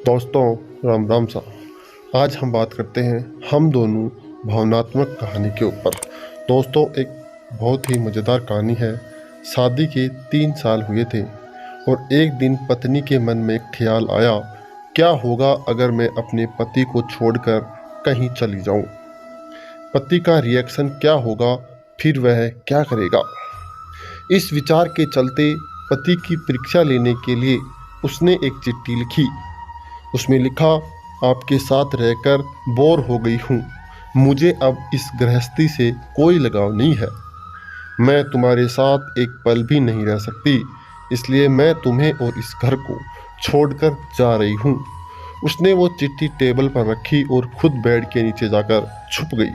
दोस्तों, राम राम सा। आज हम बात करते हैं हम दोनों भावनात्मक कहानी के ऊपर। दोस्तों, एक बहुत ही मज़ेदार कहानी है। शादी के 3 साल हुए थे और एक दिन पत्नी के मन में एक ख्याल आया, क्या होगा अगर मैं अपने पति को छोड़कर कहीं चली जाऊं? पति का रिएक्शन क्या होगा, फिर वह क्या करेगा? इस विचार के चलते पति की परीक्षा लेने के लिए उसने एक चिट्ठी लिखी। उसमें लिखा, आपके साथ रहकर बोर हो गई हूँ, मुझे अब इस गृहस्थी से कोई लगाव नहीं है, मैं तुम्हारे साथ एक पल भी नहीं रह सकती, इसलिए मैं तुम्हें और इस घर को छोड़कर जा रही हूँ। उसने वो चिट्ठी टेबल पर रखी और खुद बेड के नीचे जाकर छुप गई।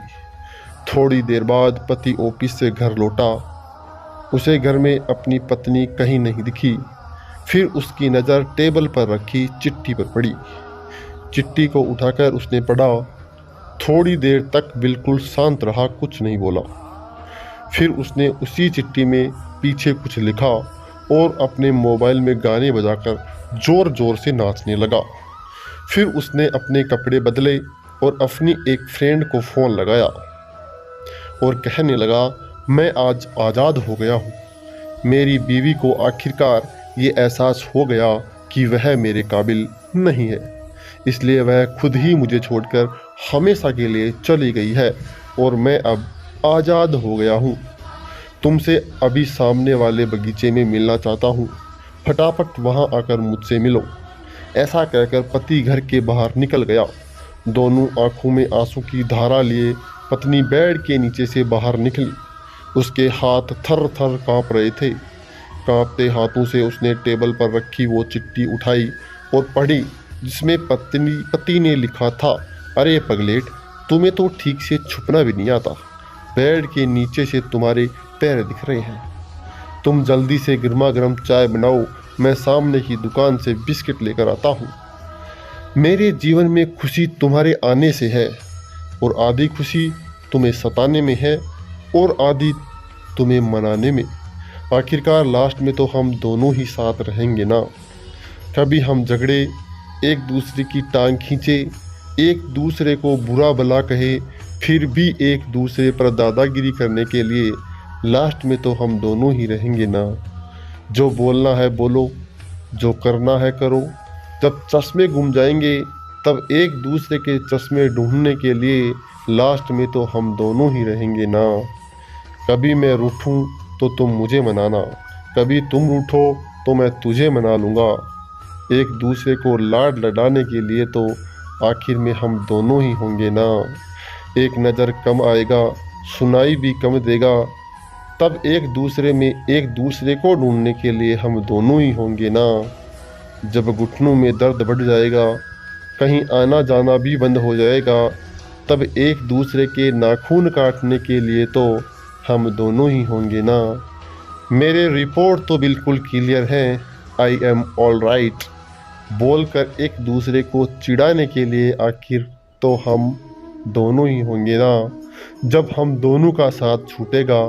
थोड़ी देर बाद पति ऑफिस से घर लौटा। उसे घर में अपनी पत्नी कहीं नहीं दिखी। फिर उसकी नज़र टेबल पर रखी चिट्ठी पर पड़ी। चिट्ठी को उठाकर उसने पढ़ा। थोड़ी देर तक बिल्कुल शांत रहा, कुछ नहीं बोला। फिर उसने उसी चिट्ठी में पीछे कुछ लिखा और अपने मोबाइल में गाने बजाकर ज़ोर ज़ोर से नाचने लगा। फिर उसने अपने कपड़े बदले और अपनी एक फ्रेंड को फ़ोन लगाया और कहने लगा, मैं आज आज़ाद हो गया हूँ। मेरी बीवी को आखिरकार ये एहसास हो गया कि वह मेरे काबिल नहीं है, इसलिए वह खुद ही मुझे छोड़कर हमेशा के लिए चली गई है और मैं अब आज़ाद हो गया हूँ। तुमसे अभी सामने वाले बगीचे में मिलना चाहता हूँ, फटाफट वहाँ आकर मुझसे मिलो। ऐसा कहकर पति घर के बाहर निकल गया। दोनों आंखों में आंसू की धारा लिए पत्नी बेड के नीचे से बाहर निकली। उसके हाथ थर थर काँप रहे थे। कांपते हाथों से उसने टेबल पर रखी वो चिट्ठी उठाई और पढ़ी, जिसमें पति ने लिखा था, अरे पगलेट, तुम्हें तो ठीक से छुपना भी नहीं आता, बेड के नीचे से तुम्हारे पैर दिख रहे हैं। तुम जल्दी से गर्मा गर्म चाय बनाओ, मैं सामने की दुकान से बिस्किट लेकर आता हूँ। मेरे जीवन में खुशी तुम्हारे आने से है और आधी खुशी तुम्हें सताने में है और आधी तुम्हें मनाने में। आखिरकार लास्ट में तो हम दोनों ही साथ रहेंगे ना। कभी हम झगड़े, एक दूसरे की टांग खींचे, एक दूसरे को बुरा भला कहे, फिर भी एक दूसरे पर दादागिरी करने के लिए, लास्ट में तो हम दोनों ही रहेंगे ना। जो बोलना है बोलो, जो करना है करो। जब चश्मे गुम जाएंगे तब एक दूसरे के चश्मे ढूंढने के लिए लास्ट में तो हम दोनों ही रहेंगे ना। कभी मैं रूठूं तो तुम मुझे मनाना, कभी तुम रूठो तो मैं तुझे मना लूँगा। एक दूसरे को लाड लडाने के लिए तो आखिर में हम दोनों ही होंगे ना। एक नज़र कम आएगा, सुनाई भी कम देगा, तब एक दूसरे में एक दूसरे को ढूंढने के लिए हम दोनों ही होंगे ना। जब घुटनों में दर्द बढ़ जाएगा, कहीं आना जाना भी बंद हो जाएगा, तब एक दूसरे के नाखून काटने के लिए तो हम दोनों ही होंगे ना। मेरे रिपोर्ट तो बिल्कुल क्लियर हैं, आई एम ऑल राइट बोलकर एक दूसरे को चिढ़ाने के लिए आखिर तो हम दोनों ही होंगे ना। जब हम दोनों का साथ छूटेगा,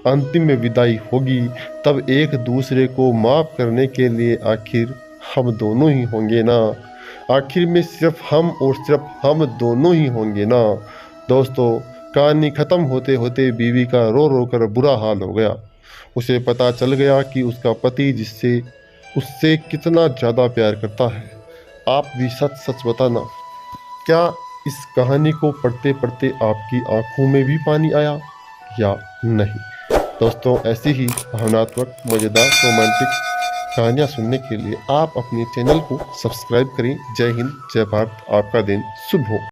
अंतिम में विदाई होगी, तब एक दूसरे को माफ़ करने के लिए आखिर हम दोनों ही होंगे ना। आखिर में सिर्फ हम और सिर्फ हम दोनों ही होंगे ना। दोस्तों, कहानी ख़त्म होते होते बीवी का रो रो कर बुरा हाल हो गया। उसे पता चल गया कि उसका पति उससे कितना ज़्यादा प्यार करता है। आप भी सच सच बताना, क्या इस कहानी को पढ़ते पढ़ते आपकी आंखों में भी पानी आया या नहीं? दोस्तों, ऐसी ही भावनात्मक, मज़ेदार, रोमांटिक कहानियाँ सुनने के लिए आप अपने चैनल को सब्सक्राइब करें। जय हिंद, जय भारत, आपका दिन शुभ हो।